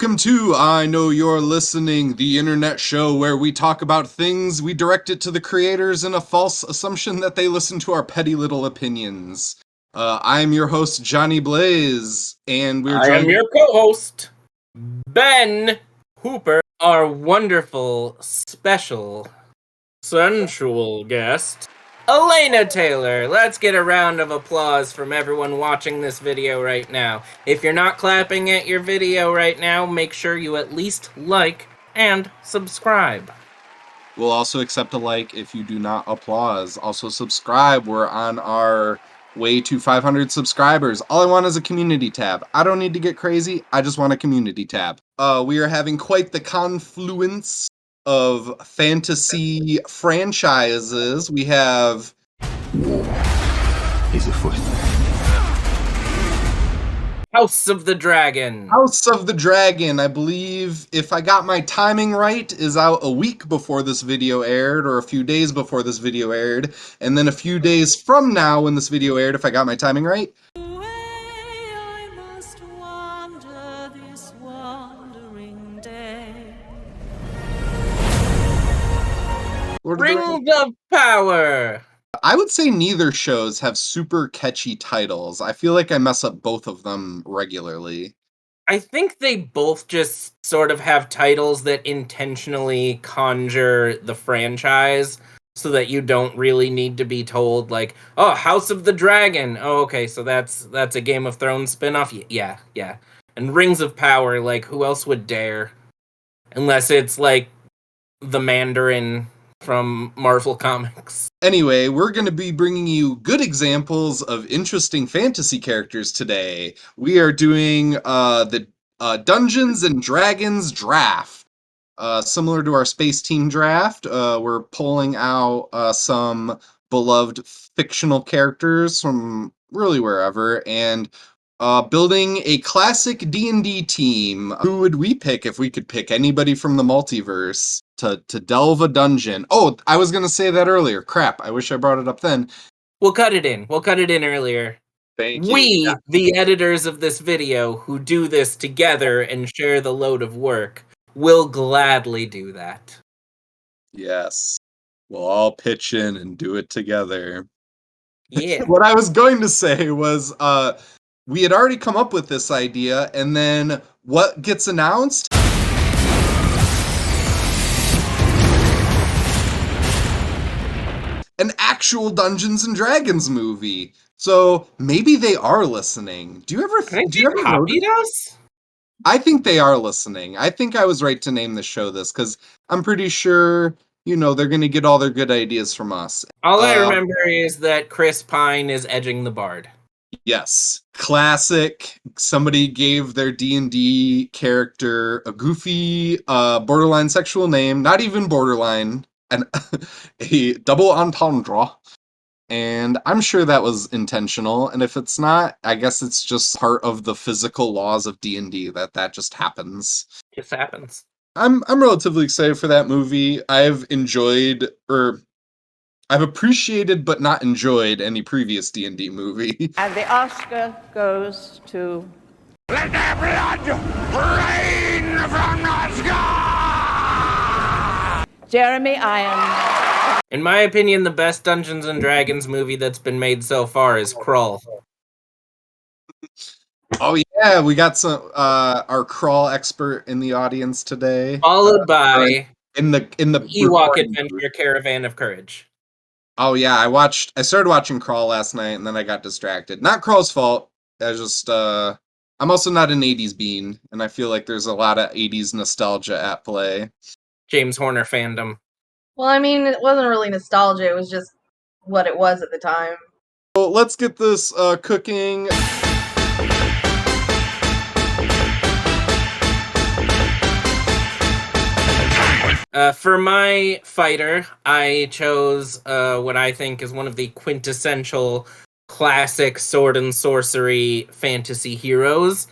Welcome to I Know You're Listening, the internet show where we talk about things, we direct it to the creators in a false assumption that they listen to our petty little opinions. I'm your host, Johnny Blaze, and we're I am joined... your co-host, Ben Hooper, our wonderful, special, sensual guest, Elena Taylor. Let's get a round of applause from everyone watching this video right now. If you're not clapping at your video right now, make sure you at least like and subscribe. We'll also accept a like if you do not applause. Also subscribe. We're on our way to 500 subscribers. All I want is a community tab. I don't need to get crazy. I just want a community tab. We are having quite the confluence of fantasy franchises. We have... War is afoot. House of the Dragon. House of the Dragon, I believe, if I got my timing right, is out a week before this video aired, or a few days before this video aired, and then a few days from now when this video aired, if I got my timing right. Rings of Power. I would say neither shows have super catchy titles. I feel like I mess up both of them regularly. I think they both just sort of have titles that intentionally conjure the franchise so that you don't really need to be told, like, oh, House of the Dragon. Oh, okay, so that's a Game of Thrones spinoff? Yeah. And Rings of Power, like, who else would dare? Unless it's, like, the Mandarin from Marvel Comics. Anyway, we're going to be bringing you good examples of interesting fantasy characters today. We are doing the Dungeons and Dragons draft. Similar to our Space Team draft, we're pulling out some beloved fictional characters from really wherever, and building a classic D&D team. Who would we pick if we could pick anybody from the multiverse to delve a dungeon? Oh, I was going to say that earlier. Crap, I wish I brought it up then. We'll cut it in. We'll cut it in earlier. Thank you. We, the editors of this video, who do this together and share the load of work, will gladly do that. Yes. We'll all pitch in and do it together. Yeah. What I was going to say was, we had already come up with this idea, and then what gets announced? An actual Dungeons and Dragons movie. So maybe they are listening. Do you ever copied us? I think they are listening. I think I was right to name the show this, because I'm pretty sure, they're going to get all their good ideas from us. All I remember is that Chris Pine is edging the bard. Yes. Classic. Somebody gave their D&D character a goofy, borderline sexual name, not even borderline, and a double entendre. And I'm sure that was intentional, and if it's not, I guess it's just part of the physical laws of D&D that just happens. Just happens. I'm relatively excited for that movie. I've appreciated but not enjoyed any previous D&D movie. And the Oscar goes to... Let their blood rain from the sky! Jeremy Irons. In my opinion, the best Dungeons and Dragons movie that's been made so far is Krull. Oh yeah, we got some our Krull expert in the audience today. Followed by in the Ewok Adventure Caravan of Courage. Oh yeah, I started watching Krull last night and then I got distracted. Not Krull's fault. I just I'm also not an 80s bean, and I feel like there's a lot of 80s nostalgia at play. James Horner fandom. Well, I mean, it wasn't really nostalgia, it was just what it was at the time. So let's get this cooking. For my fighter, I chose what I think is one of the quintessential classic sword and sorcery fantasy heroes,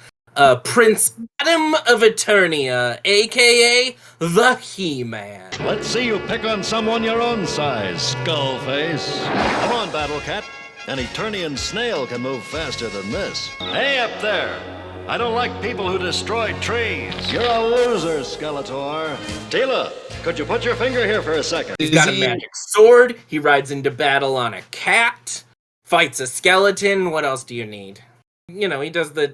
Prince Adam of Eternia, aka the He-Man. Let's see you pick on someone your own size, Skullface. Come on, Battle Cat. An Eternian snail can move faster than this. Hey, up there! I don't like people who destroy trees. You're a loser, Skeletor. Tila, could you put your finger here for a second? He's got a magic sword. He rides into battle on a cat. Fights a skeleton. What else do you need? You know, he does the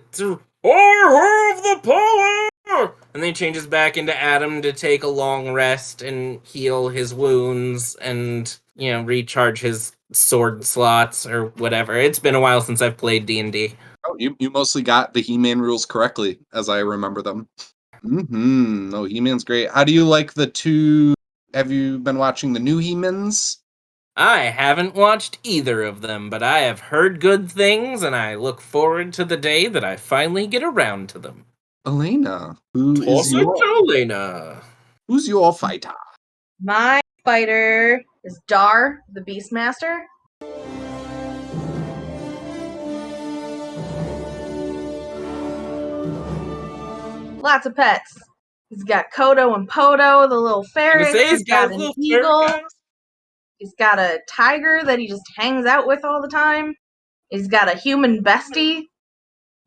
I have the power! And then he changes back into Adam to take a long rest and heal his wounds and, you know, recharge his sword slots or whatever. It's been a while since I've played D&D. Oh, you mostly got the He-Man rules correctly, as I remember them. Mm-hmm. No, He-Man's great. How do you like the two... Have you been watching the new He-Mans? I haven't watched either of them, but I have heard good things, and I look forward to the day that I finally get around to them. Elena, who's your fighter? My fighter is Dar, the Beastmaster. Lots of pets. He's got Kodo and Podo, the little ferrets. He's got an eagle. He's got a tiger that he just hangs out with all the time. He's got a human bestie.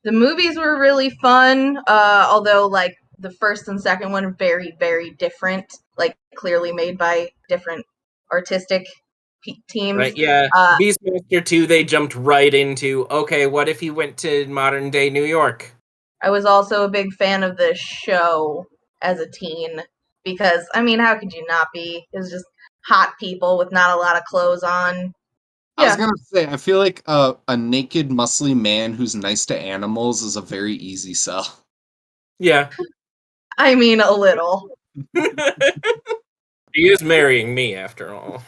The movies were really fun, although, like, the first and second one are very, very different. Like, clearly made by different artistic teams. Right, yeah. Beastmaster 2, they jumped right into, okay, what if he went to modern-day New York? I was also a big fan of the show as a teen, because, I mean, how could you not be? It was just hot people with not a lot of clothes on. I was gonna say, I feel like a naked, muscly man who's nice to animals is a very easy sell. Yeah. I mean, a little. He is marrying me, after all.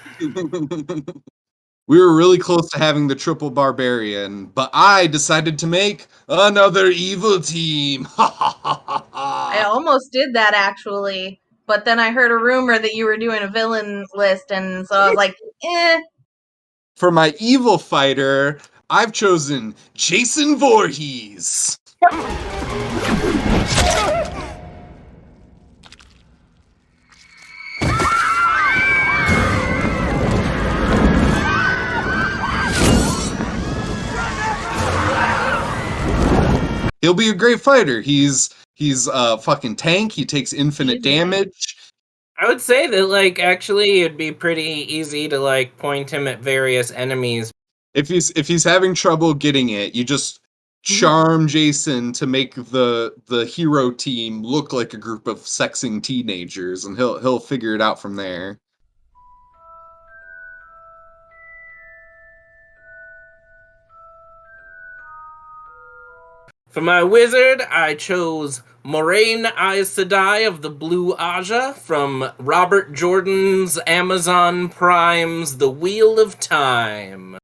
We were really close to having the triple barbarian, but I decided to make another evil team. I almost did that, actually, but then I heard a rumor that you were doing a villain list, and so I was like, eh. For my evil fighter, I've chosen Jason Voorhees. He'll be a great fighter. He's a fucking tank. He takes infinite damage. I would say that, like, actually it'd be pretty easy to, like, point him at various enemies. If he's having trouble getting it, you just charm Jason to make the hero team look like a group of sexing teenagers, and he'll figure it out from there. For my wizard, I chose Moraine Aes Sedai of the Blue Aja from Robert Jordan's Amazon Prime's The Wheel of Time.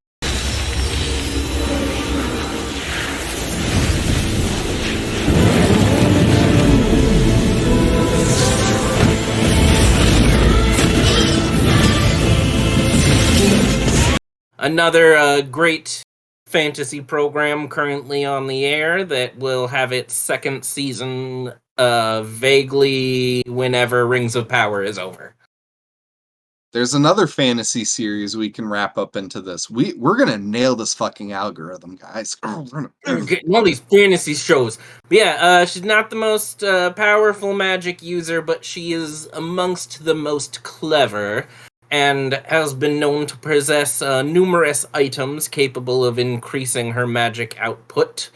Another great fantasy program currently on the air that will have its second season vaguely whenever Rings of Power is over. There's another fantasy series we can wrap up into this. We're gonna nail this fucking algorithm, guys. We're getting all these fantasy shows. But yeah, she's not the most powerful magic user, but she is amongst the most clever, and has been known to possess numerous items capable of increasing her magic output,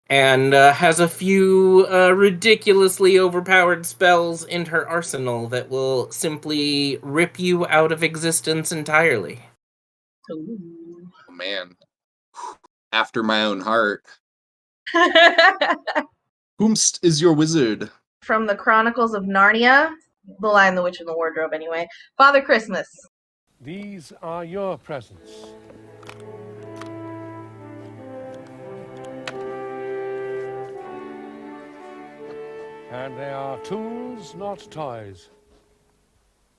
and has a few ridiculously overpowered spells in her arsenal that will simply rip you out of existence entirely. Oh, man. After my own heart. Whomst is your wizard? From the Chronicles of Narnia, The Lion, the Witch, and the Wardrobe, anyway. Father Christmas. These are your presents. And they are tools, not toys.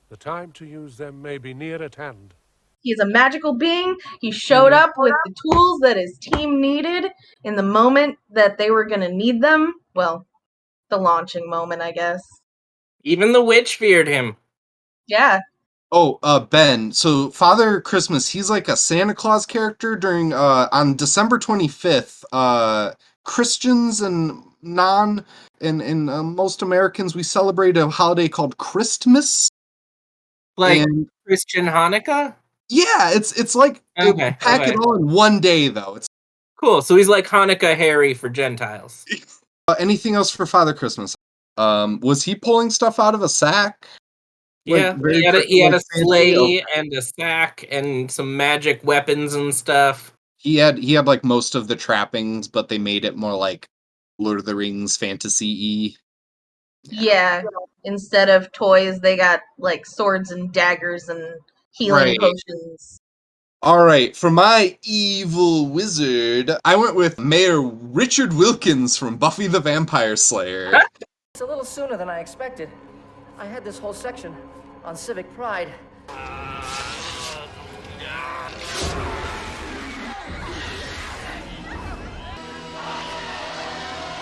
The time to use them may be near at hand. He's a magical being. He showed up with the tools that his team needed in the moment that they were going to need them. Well, the launching moment, I guess. Even the witch feared him. Yeah. Oh, Ben. So Father Christmas, he's like a Santa Claus character during on December 25th. Christians and non and most Americans, we celebrate a holiday called Christmas. Like And Christian Hanukkah? yeah, it's like Okay, pack it okay. all in one day though. It's Cool. So he's like Hanukkah Harry for Gentiles. anything else for Father Christmas? Was he pulling stuff out of a sack? Like Yeah, very he had like a fancy? sleigh and a sack and some magic weapons and stuff. He had like most of the trappings, but they made it more like Lord of the Rings fantasy-y. Yeah. Instead of toys, they got like swords and daggers and healing Right. potions. All right, for my evil wizard, I went with Mayor Richard Wilkins from Buffy the Vampire Slayer. It's a little sooner than I expected. I had this whole section on civic pride.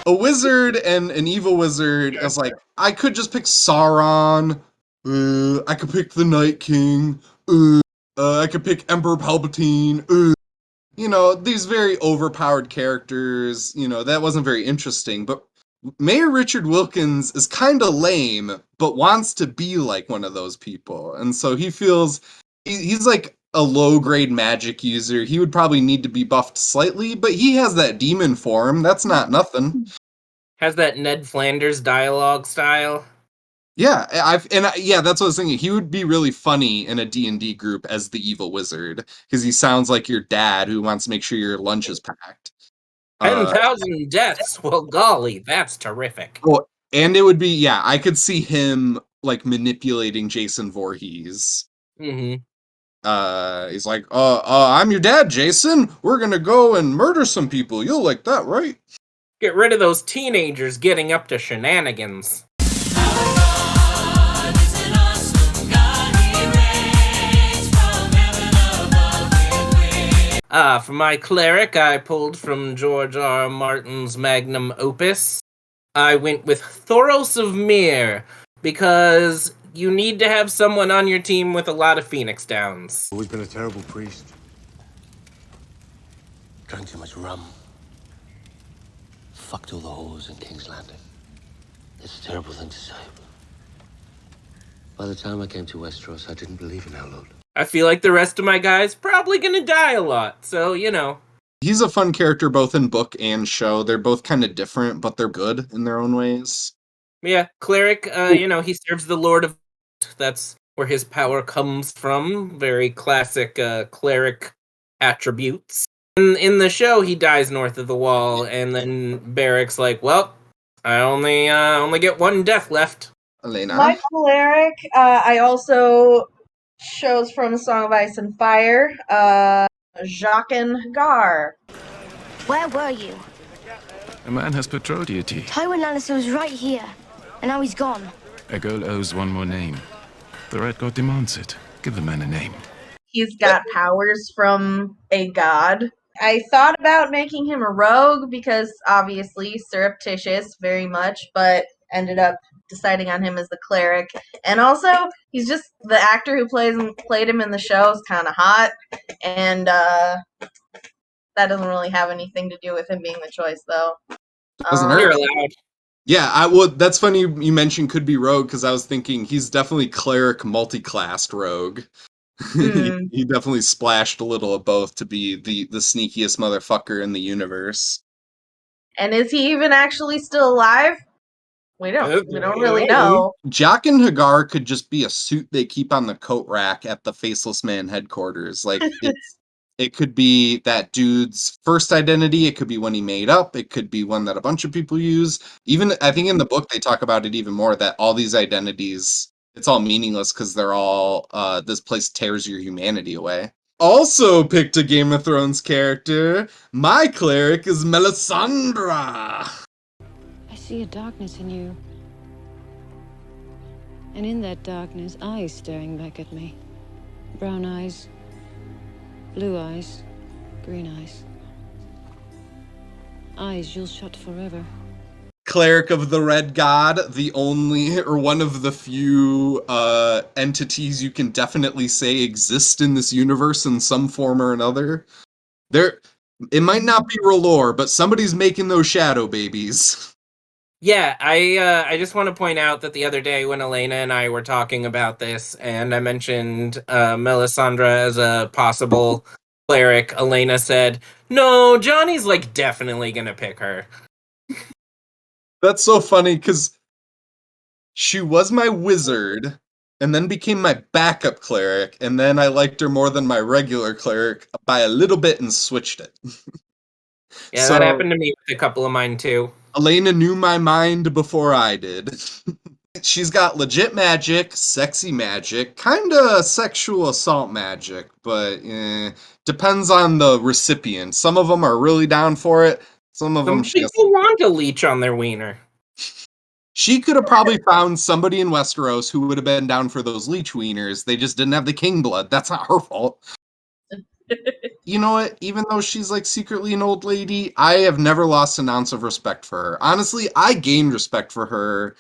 A wizard and an evil wizard is like, I could just pick Sauron, I could pick the Night King, I could pick Emperor Palpatine, these very overpowered characters, that wasn't very interesting, but Mayor Richard Wilkins is kind of lame, but wants to be like one of those people. And so he feels he's like a low grade magic user. He would probably need to be buffed slightly, but he has that demon form. That's not nothing. Has that Ned Flanders dialogue style. Yeah, yeah, that's what I was thinking. He would be really funny in a D&D group as the evil wizard because he sounds like your dad who wants to make sure your lunch is packed. 10,000 deaths. Well, golly, that's terrific. Oh, and it would be, yeah, I could see him like manipulating Jason Voorhees. Mm-hmm. He's like, I'm your dad, Jason. We're gonna go and murder some people. You'll like that, right? Get rid of those teenagers getting up to shenanigans. For my cleric, I pulled from George R. R. Martin's magnum opus. I went with Thoros of Myr, because you need to have someone on your team with a lot of Phoenix Downs. Always been a terrible priest. Drank too much rum. Fucked all the holes in King's Landing. It's a terrible thing to say. By the time I came to Westeros, I didn't believe in Helllord. I feel like the rest of my guys probably gonna die a lot, so, He's a fun character both in book and show. They're both kind of different, but they're good in their own ways. Yeah, Cleric, he serves the Lord of... That's where his power comes from. Very classic Cleric attributes. In the show, he dies north of the wall, and then Barrick's like, well, I only get one death left. Elena? My cleric, I also chose from Song of Ice and Fire, Jaqen Gar. Where were you? A man has patrol duty. Tywin Lannister was right here, and now he's gone. A girl owes one more name. The Red God demands it. Give the man a name. He's got powers from a god. I thought about making him a rogue because obviously surreptitious very much, but ended up deciding on him as the cleric. And also, he's just the actor who played him in the show is kind of hot, and that doesn't really have anything to do with him being the choice, though. You're allowed. Yeah, that's funny you mentioned could be rogue because I was thinking he's definitely cleric multi-classed rogue. He definitely splashed a little of both to be the sneakiest motherfucker in the universe. And is he even actually still alive? We don't really know. Jaqen Hagar could just be a suit they keep on the coat rack at the Faceless Man headquarters. Like it could be that dude's first identity. It could be one he made up. It could be one that a bunch of people use. Even I think in the book they talk about it even more that all these identities, it's all meaningless because they're all this place tears your humanity away. Also picked a Game of Thrones character. My cleric is Melisandre. I see a darkness in you. And in that darkness, eyes staring back at me. Brown eyes, blue eyes, green eyes. Eyes you'll shut forever. Cleric of the Red God, the only or one of the few entities you can definitely say exist in this universe in some form or another. It might not be R'hllor, but somebody's making those shadow babies. Yeah, I just want to point out that the other day when Elena and I were talking about this, and I mentioned Melisandre as a possible cleric, Elena said, "No, Johnny's like definitely gonna pick her." That's so funny because she was my wizard and then became my backup cleric, and then I liked her more than my regular cleric by a little bit and switched it. Yeah, that happened to me with a couple of mine too. Elena knew my mind before I did. She's got legit magic, sexy magic, kinda sexual assault magic, but depends on the recipient. Some of them are really down for it. Some of them Some people want a leech on their wiener. She could have probably found somebody in Westeros who would have been down for those leech wieners. They just didn't have the king blood. That's not her fault. You know what? Even though she's like secretly an old lady, I have never lost an ounce of respect for her. Honestly, I gained respect for her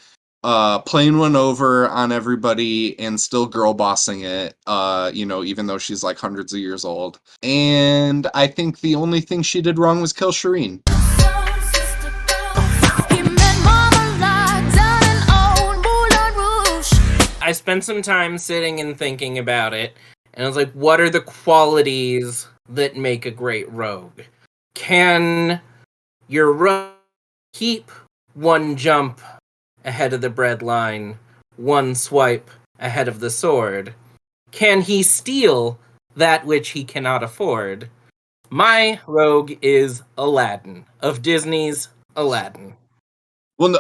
playing one over on everybody and still girl bossing it, even though she's like hundreds of years old. And I think the only thing she did wrong was kill Shireen. I spent some time sitting and thinking about it, and I was like, what are the qualities that make a great rogue? Can your rogue keep one jump ahead of the bread line, one swipe ahead of the sword? Can he steal that which he cannot afford? My rogue is Aladdin, of Disney's Aladdin. Well, no,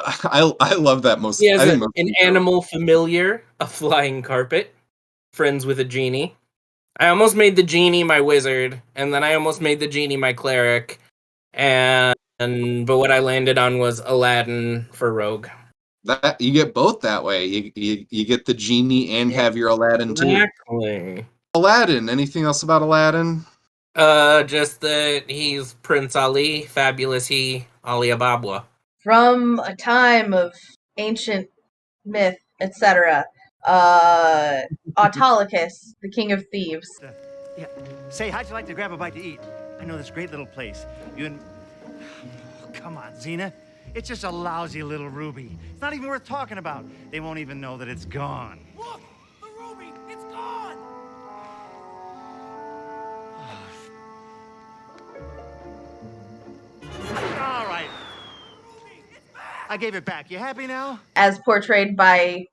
I love that most. He has I an think animal familiar, a flying carpet, friends with a genie. I almost made the genie my wizard, and then I almost made the genie my cleric, but what I landed on was Aladdin for rogue. That you get both that way. You get the genie and have your Aladdin too. Exactly. Aladdin. Anything else about Aladdin? Just that he's Prince Ali, fabulous he, Ali Ababwa. From a time of ancient myth, etc. Autolycus, the king of thieves. Yeah. Say, how'd you like to grab a bite to eat? I know this great little place. You and... Oh, come on, Xena. It's just a lousy little ruby. It's not even worth talking about. They won't even know that it's gone. Look! The ruby! It's gone! All right. I gave it back. You happy now? As portrayed by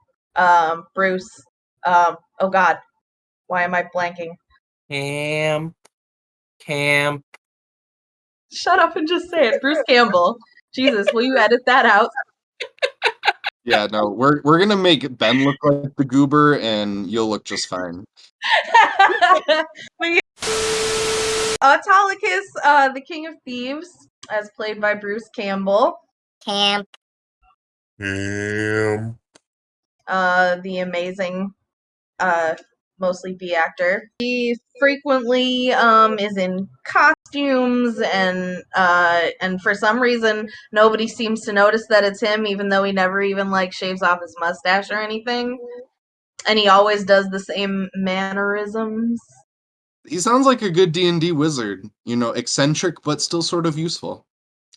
Bruce. Oh God, why am I blanking? Camp. Shut up and just say it. Bruce Campbell. Jesus, will you edit that out? Yeah, no, we're gonna make Ben look like the goober, and you'll look just fine. Autolycus, the king of thieves, as played by Bruce Campbell. Camp. The amazing, mostly B actor. He frequently is in costumes, and for some reason nobody seems to notice that it's him, even though he never even like shaves off his mustache or anything. And he always does the same mannerisms. He sounds like a good D&D wizard. Eccentric but still sort of useful.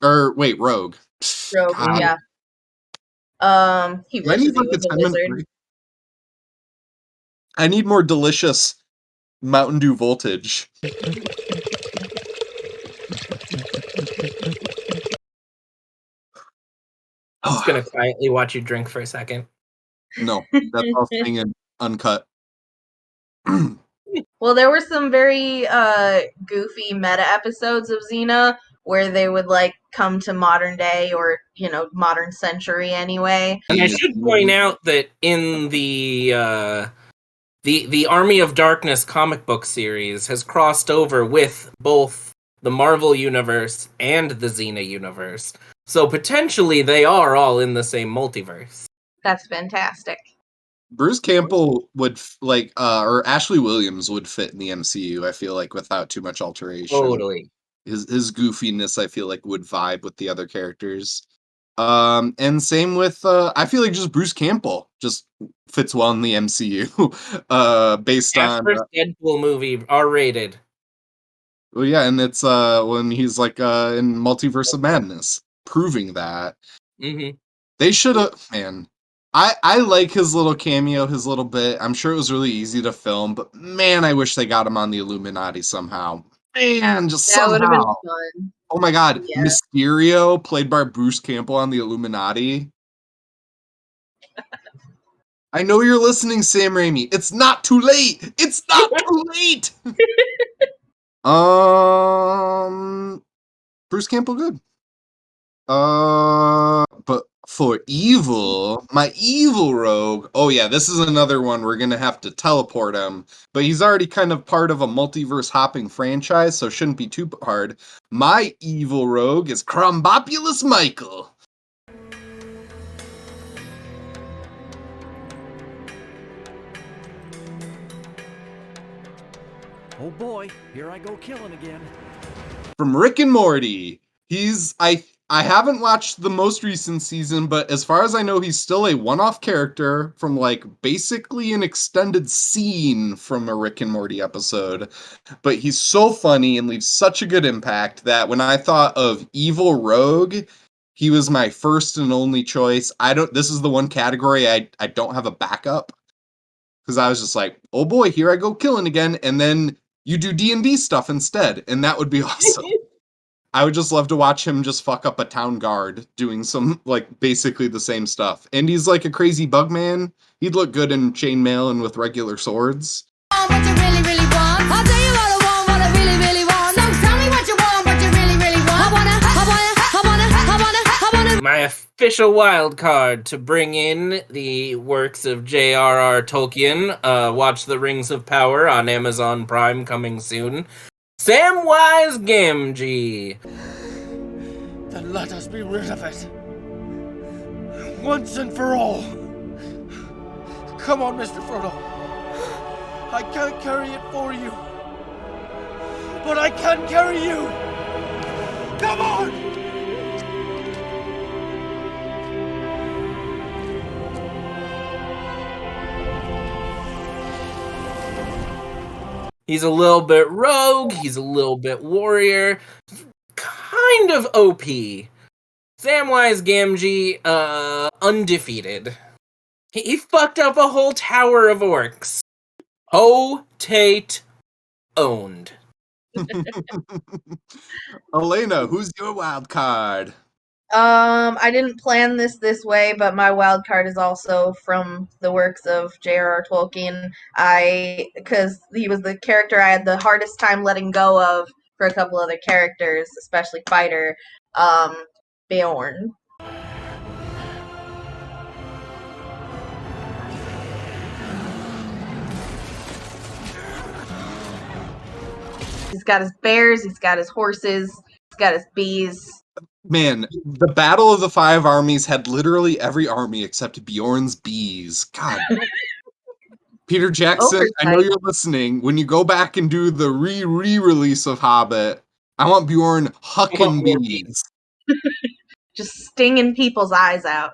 Or wait, rogue. Rogue, God. yeah. He I need wishes he was a wizard. I need more delicious Mountain Dew voltage. I'm just gonna quietly watch you drink for a second. No, that's all staying in uncut. Well, there were some very goofy meta episodes of Xena where they would like come to modern day or modern century anyway. And I should point out that in the Army of Darkness comic book series has crossed over with both the Marvel universe and the Xena universe. So potentially they are all in the same multiverse. That's fantastic. Bruce Campbell would or Ashley Williams would fit in the MCU, I feel like, without too much alteration. Totally. His goofiness, I feel like, would vibe with the other characters. And same with I feel like just Bruce Campbell just fits well in the MCU. Based on first Deadpool movie, R-rated. well, yeah, and it's when he's like in Multiverse of Madness, proving that. Mm-hmm. They should have, man. I like his little cameo, his little bit. I'm sure it was really easy to film, but man, I wish they got him on the Illuminati somehow. Man, just That would have been somehow. fun. Oh my god, Yeah. Mysterio, played by Bruce Campbell on the Illuminati. I know you're listening, Sam Raimi. It's not too late. It's not too late. Bruce Campbell, good. But for evil, my evil rogue. Oh yeah, this is another one we're gonna have to teleport him. But he's already kind of part of a multiverse hopping franchise, so it shouldn't be too hard. My evil rogue is Crumbopulous Michael. Oh boy, here I go killing again. From Rick and Morty. He's I haven't watched the most recent season, but as far as I know, he's still a one-off character from like basically an extended scene from a Rick and Morty episode. But he's so funny and leaves such a good impact that when I thought of Evil Rogue, he was my first and only choice. This is the one category I don't have a backup. Because I was just like, oh boy, here I go killing again, and then you do D&D stuff instead, and that would be awesome. I would just love to watch him just fuck up a town guard doing some, like, basically the same stuff. And he's like a crazy bug man. He'd look good in chainmail and with regular swords. What you really, really want? I'll tell you what I want, what I really, really want. So tell me what you want, what you really, really want. I wanna. My official wild card to bring in the works of J.R.R. Tolkien. Watch The Rings of Power on Amazon Prime coming soon. Samwise Gamgee. Then let us be rid of it. Once and for all. Come on, Mr. Frodo. I can't carry it for you. But I can carry you. Come on! He's a little bit rogue, he's a little bit warrior, kind of OP. Samwise Gamgee, undefeated. He fucked up a whole tower of orcs. Tate owned. Elena, who's your wild card? I didn't plan this way, but my wild card is also from the works of J.R.R. Tolkien. Because he was the character I had the hardest time letting go of for a couple other characters, especially fighter, Bjorn. He's got his bears, he's got his horses, he's got his bees. Man, the Battle of the Five Armies had literally every army except Bjorn's bees. God. Peter Jackson, Oversight. I know you're listening. When you go back and do the re-release of Hobbit, I want Bjorn hucking bees. Just stinging people's eyes out.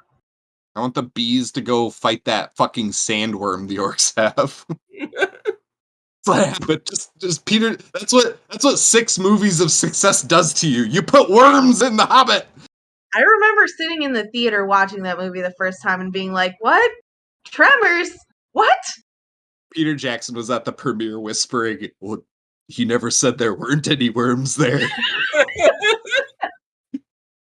I want the bees to go fight that fucking sandworm the orcs have. But just Peter, that's what 6 movies of success does to you. You put worms in the Hobbit. I remember sitting in the theater watching that movie the first time and being like, "What? Tremors? What?" Peter Jackson was at the premiere whispering, "Well, he never said there weren't any worms there."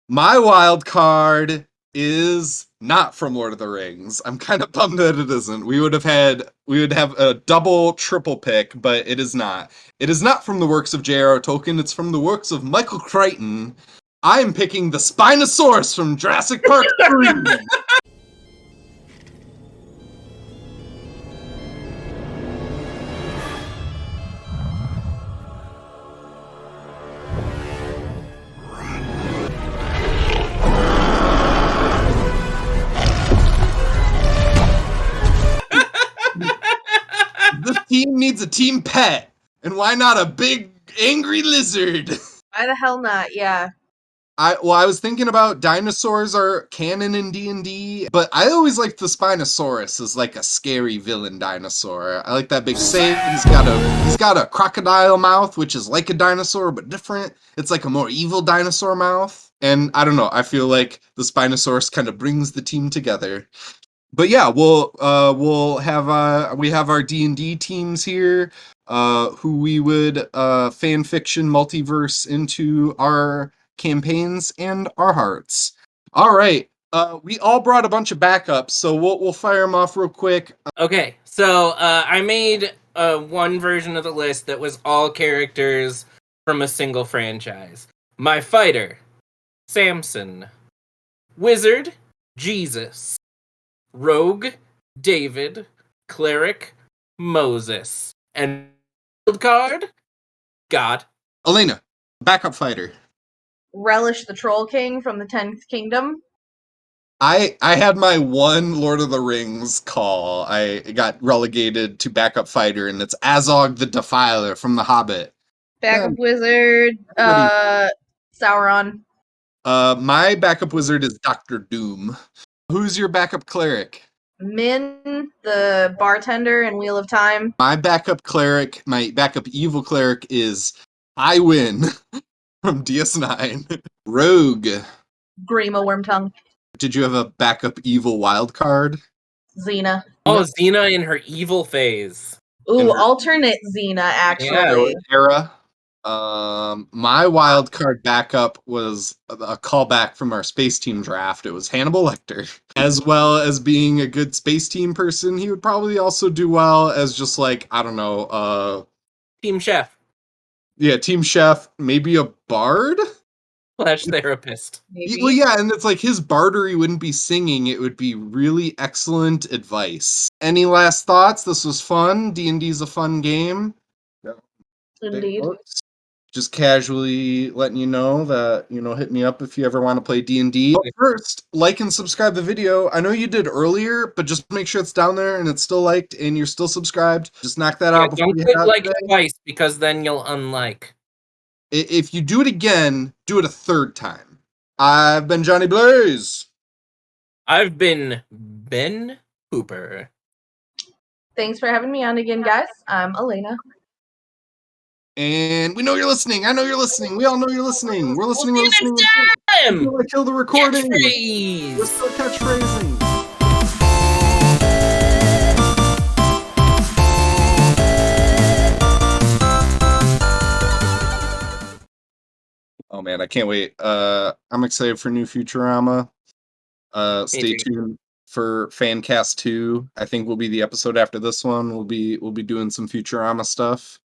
My wild card is not from Lord of the Rings. I'm kind of bummed that it isn't. We would have a double, triple pick, but it is not. It is not from the works of J.R.R. Tolkien. It's from the works of Michael Crichton. I am picking the Spinosaurus from Jurassic Park 3. This team needs a team pet, and why not a big angry lizard? Why the hell not? Yeah. I was thinking about dinosaurs are canon in D&D, but I always liked the Spinosaurus as like a scary villain dinosaur. I like that big safe. He's got a crocodile mouth, which is like a dinosaur but different. It's like a more evil dinosaur mouth. And I don't know, I feel like the Spinosaurus kind of brings the team together. But yeah, we'll have we have our D&D teams here, who we would fan fiction multiverse into our campaigns and our hearts. All right, we all brought a bunch of backups, so we'll fire them off real quick. Okay, so I made one version of the list that was all characters from a single franchise. My fighter, Samson. Wizard, Jesus. Rogue, David. Cleric, Moses. And wild card, God. Elena, backup fighter. Relish the Troll King from the 10th Kingdom. I had my one Lord of the Rings call. I got relegated to backup fighter, and it's Azog the Defiler from The Hobbit. Backup wizard, Sauron. My backup wizard is Dr. Doom. Who's your backup cleric? Min, the bartender in Wheel of Time. My backup evil cleric is Iwin from DS9. Rogue. Grima Wormtongue. Did you have a backup evil wild card? Xena. Oh, Xena in her evil phase. Ooh, alternate Xena, actually. Era. My wild card backup was a callback from our space team draft. It was Hannibal Lecter. As well as being a good space team person, he would probably also do well as just like, I don't know, Team Chef. Yeah, Team Chef, maybe a bard? Slash therapist. Well, yeah, and it's like his bartery wouldn't be singing, it would be really excellent advice. Any last thoughts? This was fun. D&D's a fun game. Indeed. Just casually letting you know that, hit me up if you ever want to play D&D. But first, like and subscribe the video. I know you did earlier, but just make sure it's down there and it's still liked and you're still subscribed. Just knock that out before Don't you click head out like today. twice, because then you'll unlike. If you do it again, do it a third time. I've been Johnny Blaze. I've been Ben Hooper. Thanks for having me on again, guys. I'm Elena. And we know you're listening. I know you're listening. We all know you're listening. We're listening. We'll see you next time. Until I kill the recording. Catchphrase. We're still catchphrasing. Oh man, I can't wait. I'm excited for new Futurama. Stay tuned for Fancast 2. I think will be the episode after this one. We'll be doing some Futurama stuff.